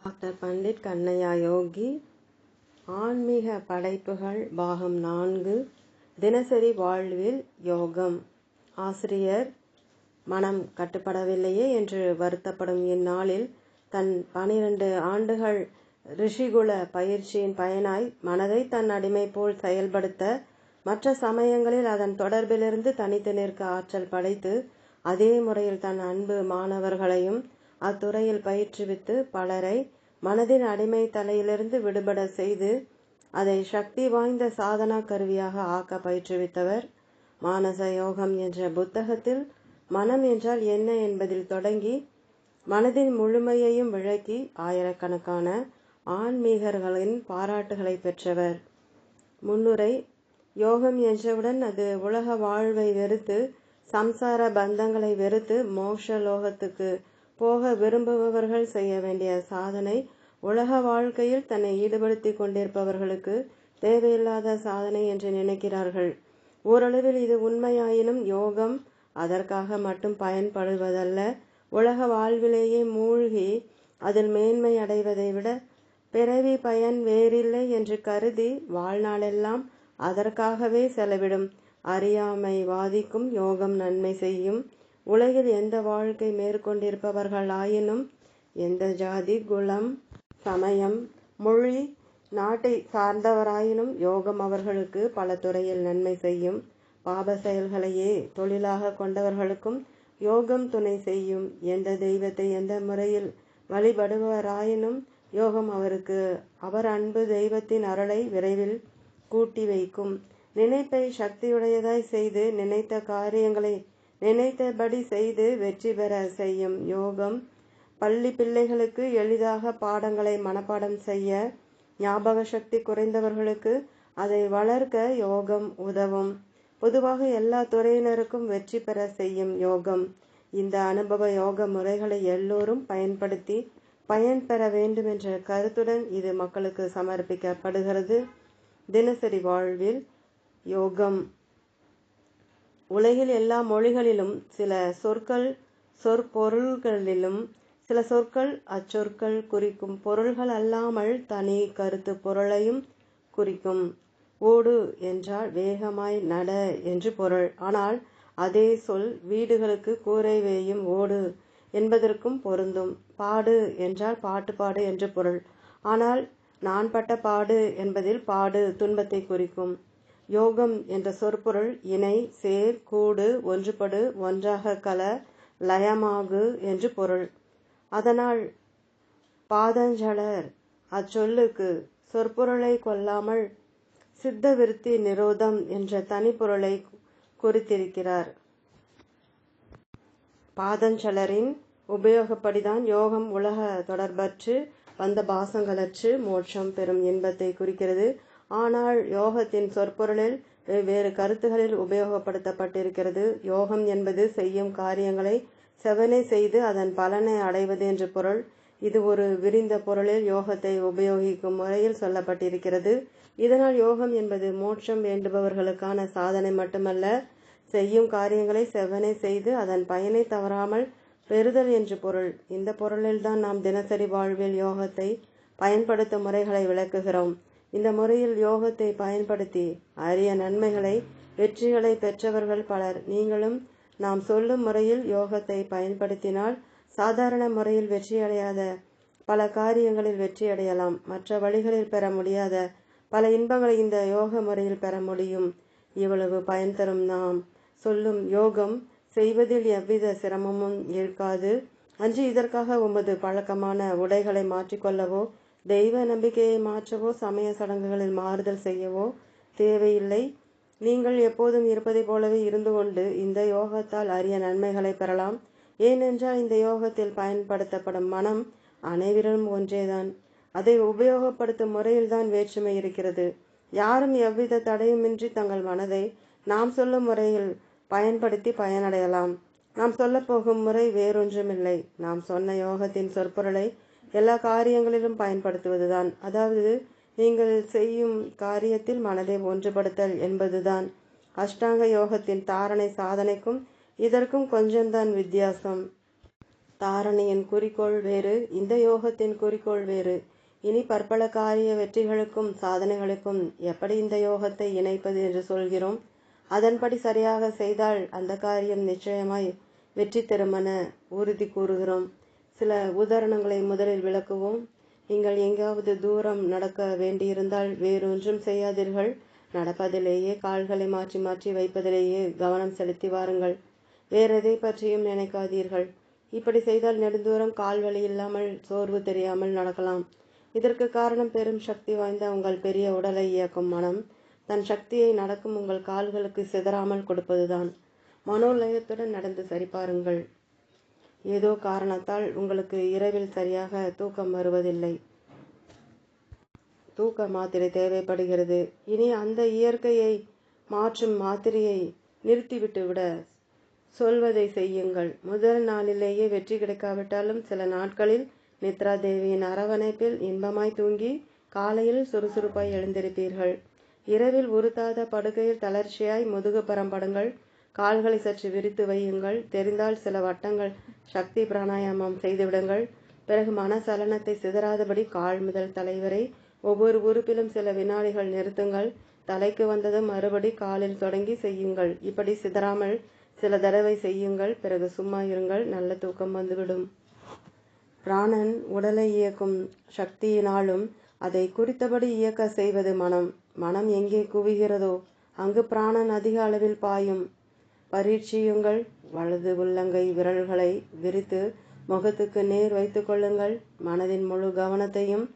Doctor Pandit Kannaiya யோகி. ஆன்மீக படைப்புகள் பாகம் 4. தினசரி வாழ்வில் யோகம். ஆசிரியர். மனம் கட்டுப்படவில்லையே என்று வருத்தப்படும் இந்நாளில் தன் 12 ஆண்டுகள் ரிஷிகுல பயிற்சியின் பயனாய் மனதை தன் அடிமை போல் செயல்படுத்த, மற்ற சமயங்களில் அதன் தொடர்பிலிருந்து தனித்து நிற்க ஆற்றல் படைத்து, அதே முறையில் தன் அன்பு மாணவர்களையும் அத்துறையில் பயிற்றுவித்து பலரை மனதின் அடிமை தலையிலிருந்து விடுபட செய்து அதை சக்தி வாய்ந்த சாதனா கருவியாக ஆக்க பயிற்றுவித்தவர். மானச யோகம் என்ற புத்தகத்தில் மனம் என்றால் என்ன என்பதில் தொடங்கி மனதின் முழுமையையும் விளக்கி ஆயிரக்கணக்கான ஆன்மீகர்களின் பாராட்டுகளை பெற்றவர். முன்னுரை. யோகம் என்றவுடன் அது உலக வாழ்வை வெறுத்து, சம்சார பந்தங்களை வெறுத்து மோட்ச லோகத்துக்கு போக விரும்புபவர்கள் செய்ய வேண்டிய சாதனை. உலக வாழ்க்கையில் தன்னை ஈடுபடுத்தி கொண்டிருப்பவர்களுக்கு தேவையில்லாத சாதனை என்று நினைக்கிறார்கள். ஓரளவில் இது உண்மையாயினும் யோகம் அதற்காக மட்டும் பயன்படுவதல்ல. உலக வாழ்விலேயே மூழ்கி அதில் மேன்மை அடைவதை விட பிறவி பயன் வேறில்லை என்று கருதி வாழ்நாளெல்லாம் அதற்காகவே செலவிடும் அறியாமை வாதிக்கும் யோகம் நன்மை செய்யும். உலகில் எந்த வாழ்க்கை மேற்கொண்டிருப்பவர்களாயினும், எந்த ஜாதி, குலம், சமயம், மொழி, நாட்டை சார்ந்தவராயினும் யோகம் அவர்களுக்கு பல துறையில் நன்மை செய்யும். பாப செயல்களையே தொழிலாக கொண்டவர்களுக்கும் யோகம் துணை செய்யும். எந்த தெய்வத்தை எந்த முறையில் வழிபடுபவராயினும் யோகம் அவருக்கு அவர் அன்பு தெய்வத்தின் அருளை விரைவில் கூட்டி வைக்கும். நினைப்பை சக்தியுடையதாய் செய்து நினைத்த காரியங்களை நினைத்தபடி செய்து வெற்றி பெற செய்யும் யோகம். பள்ளி பிள்ளைகளுக்கு எளிதாக பாடங்களை மனப்பாடம் செய்ய, ஞாபக சக்தி குறைந்தவர்களுக்கு அதை வளர்க்க யோகம் உதவும். பொதுவாக எல்லா துறையினருக்கும் வெற்றி பெற செய்யும் யோகம். இந்த அனுபவ யோக முறைகளை எல்லோரும் பயன்படுத்தி பயன் பெற வேண்டும் என்ற கருத்துடன் இது மக்களுக்கு சமர்ப்பிக்கப்படுகிறது. தினசரி வாழ்வில் யோகம். உலகில் எல்லா மொழிகளிலும் சில சொற்கள் சொற்பொருள்களிலும், சில சொற்கள் அச்சொற்கள் குறிக்கும் பொருள்கள் அல்லாமல் தனி கருத்து பொருளையும் குறிக்கும். ஓடு என்றால் வேகமாய் நட என்று பொருள். ஆனால் அதே சொல் வீடுகளுக்கு கூரை வேயும் ஓடு என்பதற்கும் பொருந்தும். பாடு என்றால் பாட்டு பாடு என்று பொருள். ஆனால் நான் பட்ட பாடு என்பதில் பாடு துன்பத்தை குறிக்கும். யோகம் என்ற சொற்பொருள் இணை, சேர், கூடு, ஒன்றுபடு, ஒன்றாக கல, லயமாகு என்று பொருள். அதனால் பாதஞ்சலர் அச்சொல்லுக்கு சொற்பொருளை கொள்ளாமல் சித்த விருத்தி நிரோதம் என்ற தனிப்பொருளை குறித்திருக்கிறார். பாதஞ்சலரின் உபயோகப்படிதான் யோகம் உலக தொடர்பற்று வந்த பாசங்களற்று மோட்சம் பெறும் இன்பத்தை குறிக்கிறது. ஆனால் யோகத்தின் சொற்பொருளில் வெவ்வேறு கருத்துகளில் உபயோகப்படுத்தப்பட்டிருக்கிறது. யோகம் என்பது செய்யும் காரியங்களை செவனே செய்து அதன் பலனை அடைவது என்று பொருள். இது ஒரு விரிந்த பொருளில் யோகத்தை உபயோகிக்கும் முறையில் சொல்லப்பட்டிருக்கிறது. இதனால் யோகம் என்பது மோட்சம் வேண்டுபவர்களுக்கான சாதனை மட்டுமல்ல, செய்யும் காரியங்களை செவனே செய்து அதன் பயனை தவறாமல் பெறுதல் என்று பொருள். இந்த பொருளில்தான் நாம் தினசரி வாழ்வில் யோகத்தை பயன்படுத்தும் முறைகளை விளக்குகிறோம். இந்த முறையில் யோகத்தை பயன்படுத்தி அரிய நன்மைகளை, வெற்றிகளை பெற்றவர்கள் பலர். நீங்களும் நாம் சொல்லும் முறையில் யோகத்தை பயன்படுத்தினால் சாதாரண முறையில் வெற்றியடையாத பல காரியங்களில் வெற்றியடையலாம். மற்ற வழிகளில் பெற முடியாத பல இன்பங்களை இந்த யோக முறையில் பெற முடியும். இவ்வளவு பயன் தரும் நாம் சொல்லும் யோகம் செய்வதில் எவ்வித சிரமமும் இருக்காது. அன்று இதற்காக உமது பழக்கமான உடைகளை மாற்றிக்கொள்ளவோ, தெய்வ நம்பிக்கையை மாற்றவோ, சமய சடங்குகளில் மாறுதல் செய்யவோ தேவையில்லை. நீங்கள் எப்போதும் இருப்பதை போலவே இருந்து கொண்டு இந்த யோகத்தால் அரிய நன்மைகளை பெறலாம். ஏனென்றால் இந்த யோகத்தில் பயன்படுத்தப்படும் மனம் அனைவரும் ஒன்றேதான். அதை உபயோகப்படுத்தும் முறையில்தான் வேற்றுமை இருக்கிறது. யாரும் எவ்வித தடையுமின்றி தங்கள் மனதை நாம் சொல்லும் முறையில் பயன்படுத்தி பயனடையலாம். நாம் சொல்லப்போகும் முறை வேறொன்றுமில்லை. நாம் சொன்ன யோகத்தின் சொற்பொருளை எல்லா காரியங்களிலும் பயன்படுத்துவதுதான். அதாவது நீங்கள் செய்யும் காரியத்தில் மனதை ஒன்றுபடுத்தல் என்பதுதான். அஷ்டாங்க யோகத்தின் தாரணை சாதனைக்கும் இதற்கும் கொஞ்சம்தான் வித்தியாசம். தாரணையின் குறிக்கோள் வேறு, இந்த யோகத்தின் குறிக்கோள் வேறு. இனி பற்பல காரிய வெற்றிகளுக்கும் சாதனைகளுக்கும் எப்படி இந்த யோகத்தை இணைப்பது என்று சொல்கிறோம். அதன்படி சரியாக செய்தால் அந்த காரியம் நிச்சயமாய் வெற்றி தருமென உறுதி கூறுகிறோம். சில உதாரணங்களை முதலில் விளக்குவோம். நீங்கள் எங்காவது தூரம் நடக்க வேண்டியிருந்தால் வேறொன்றும் செய்யாதீர்கள். நடப்பதிலேயே கால்களை மாற்றி மாற்றி வைப்பதிலேயே கவனம் செலுத்தி வாருங்கள். வேறெதை பற்றியும் நினைக்காதீர்கள். இப்படி செய்தால் நெடுந்தூரம் கால்வலி இல்லாமல் சோர்வு தெரியாமல் நடக்கலாம். இதற்கு காரணம் பெரும் சக்தி வாய்ந்த உங்கள் பெரிய உடலை இயக்கும் மனம் தன் சக்தியை நடக்கும் உங்கள் கால்களுக்கு சிதறாமல் கொடுப்பதுதான். மனோலயத்துடன் நடந்து சரிபாருங்கள். ஏதோ காரணத்தால் உங்களுக்கு இரவில் சரியாக தூக்கம் வருவதில்லை. தூக்க மாத்திரை தேவைப்படுகிறது. இனி அந்த இயற்கையை மாற்றும் மாத்திரையை நிறுத்திவிட்டு விட சொல்வதை செய்யுங்கள். முதல் நாளிலேயே வெற்றி கிடைக்காவிட்டாலும் சில நாட்களில் நித்ரா தேவியின் அரவணைப்பில் இன்பமாய் தூங்கி காலையில் சுறுசுறுப்பாய் எழுந்திருப்பீர்கள். இரவில் உறுத்தாத படுக்கையில் தளர்ச்சியாய் முதுகு பரம்படுங்கள். கால்களை சற்று விரித்து வையுங்கள். தெரிந்தால் சில வட்டங்கள் சக்தி பிராணாயாமம் செய்துவிடுங்கள். பிறகு மனசலனத்தை சிதறாதபடி கால் முதல் தலை வரை ஒவ்வொரு உறுப்பிலும் சில வினாடிகள் நிறுத்துங்கள். தலைக்கு வந்ததும் மறுபடி காலில் தொடங்கி செய்யுங்கள். இப்படி சிதறாமல் சில தடவை செய்யுங்கள். பிறகு சும்மா இருங்கள். நல்ல தூக்கம் வந்துவிடும். பிராணன் உடலை இயக்கும் சக்தியினாலும் அதை குறித்தபடி இயக்க செய்வது மனம். மனம் எங்கே குவிகிறதோ அங்கு பிராணன் அதிக அளவில் பாயும். பரீட்சியுங்கள். வலது உள்ளங்கை விரல்களை விரித்து முகத்துக்கு நேர் வைத்து கொள்ளுங்கள். மனதின் முழு கவனத்தையும்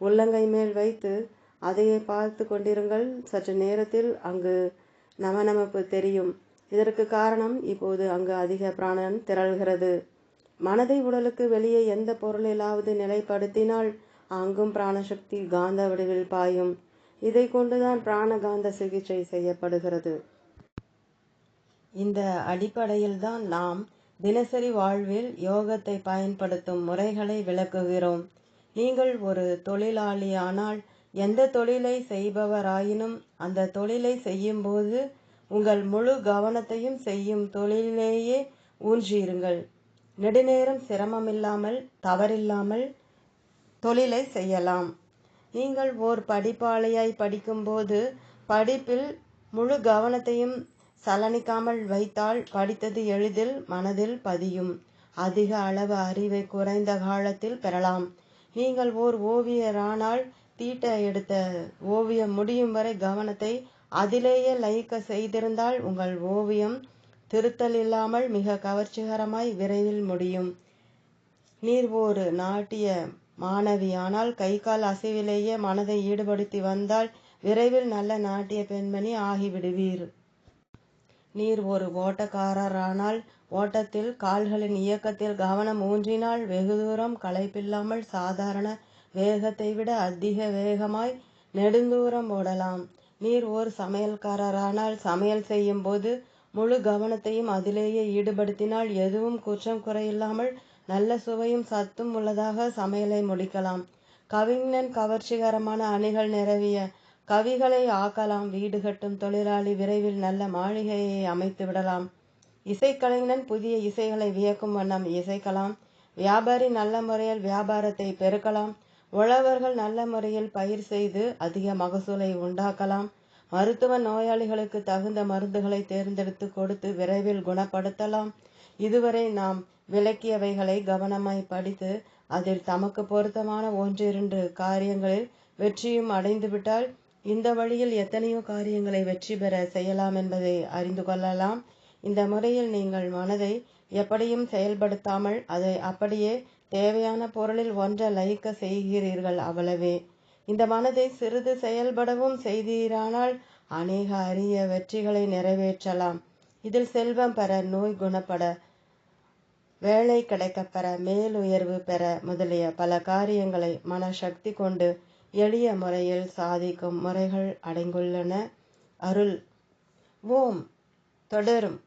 உள்ளங்கை மேல் வைத்து அதையே பார்த்து கொண்டிருங்கள். சற்று நேரத்தில் அங்கு நமநமப்பு தெரியும். இதற்கு காரணம் இப்போது அங்கு அதிக பிராணன் திரள்கிறது. மனதை உடலுக்கு வெளியே எந்த பொருளிலாவது நிலைப்படுத்தினால் அங்கும் பிராணசக்தி காந்த வடிவில் பாயும். இதை கொண்டுதான் பிராணகாந்த சிகிச்சை செய்யப்படுகிறது. இந்த அடிப்படையில்தான் நாம் தினசரி வாழ்வில் யோகத்தை பயன்படுத்தும் முறைகளை விளக்குகிறோம். நீங்கள் ஒரு தொழிலாளியானால் எந்த தொழிலை செய்பவராயினும் அந்த தொழிலை செய்யும்போது உங்கள் முழு கவனத்தையும் செய்யும் தொழிலேயே ஊன்றியிருங்கள். நெடுநேரம் சிரமமில்லாமல் தவறில்லாமல் தொழிலை செய்யலாம். நீங்கள் ஓர் படிப்பாளியாய் படிக்கும்போது படிப்பில் முழு கவனத்தையும் சலனிக்காமல் வைத்தால் படித்தது எளிதில் மனதில் பதியும். அதிக அளவு அறிவை குறைந்த காலத்தில் பெறலாம். நீங்கள் ஓர் ஓவியரானால் தீட்ட எடுத்த ஓவியம் முடியும் வரை கவனத்தை அதிலேயே லயிக்க செய்திருந்தால் உங்கள் ஓவியம் திருத்தல் இல்லாமல் மிக கவர்ச்சிகரமாய் விரைவில் முடியும். நீர் ஒரு நாட்டிய மாணவியானால் கை கால் அசைவிலேயே மனதை ஈடுபடுத்தி வந்தால் விரைவில் நல்ல நாட்டிய பெண்மணி ஆகிவிடுவீர். நீர் ஒரு ஓட்டக்காரரானால் ஓட்டத்தில் கால்களின் இயக்கத்தில் கவனம் ஊன்றினால் வெகு தூரம் களைப்பில்லாமல் சாதாரண வேகத்தை விட அதிக வேகமாய் நெடுந்தூரம் ஓடலாம். நீர் ஓர் சமையல்காரரானால் சமையல் செய்யும் போது முழு கவனத்தையும் அதிலேயே ஈடுபடுத்தினால் எதுவும் குற்றம் குறையில்லாமல் நல்ல சுவையும் சத்தும் உள்ளதாக சமையலை முடிக்கலாம். கவிஞன் கவர்ச்சிகரமான அணிகள் நிரவிய கவிகளை ஆக்கலாம். வீடு கட்டும் தொழிலாளி விரைவில் நல்ல மாளிகையை அமைத்து விடலாம். இசைக்கலைஞன் புதிய இசைகளை வியக்கும் வண்ணம் இசைக்கலாம். வியாபாரி நல்ல முறையில் வியாபாரத்தை பெருக்கலாம். உழவர்கள் நல்ல முறையில் பயிர் செய்து அதிக மகசூலை உண்டாக்கலாம். மருத்துவ நோயாளிகளுக்கு தகுந்த மருந்துகளை தேர்ந்தெடுத்து கொடுத்து விரைவில் குணப்படுத்தலாம். இதுவரை நாம் விளக்கியவைகளை கவனமாய் படித்து அதில் தமக்கு பொருத்தமான 1-2 காரியங்களில் வெற்றியும் அடைந்துவிட்டால் இந்த வழியில் எத்தனையோ காரியங்களை வெற்றி பெற செய்யலாம் என்பதை அறிந்து கொள்ளலாம். இந்த முறையில் நீங்கள் மனதை எப்படியும் செயல்படுத்தாமல் அதை அப்படியே தேவையான பொருளில் ஒன்ற லயிக்க செய்கிறீர்கள். அவ்வளவே. இந்த மனதை சிறிது செயல்படவும் செய்தீரானால் அநேக அரிய வெற்றிகளை நிறைவேற்றலாம். இதில் செல்வம் பெற, நோய் குணப்பட, வேலை கிடைக்கப்பெற, மேலுயர்வு பெற முதலிய பல காரியங்களை மனசக்தி கொண்டு எளிய முறையில் சாதிக்கும் முறைகள் அடங்கியுள்ளன. அருள். ஓம் தொடரும்.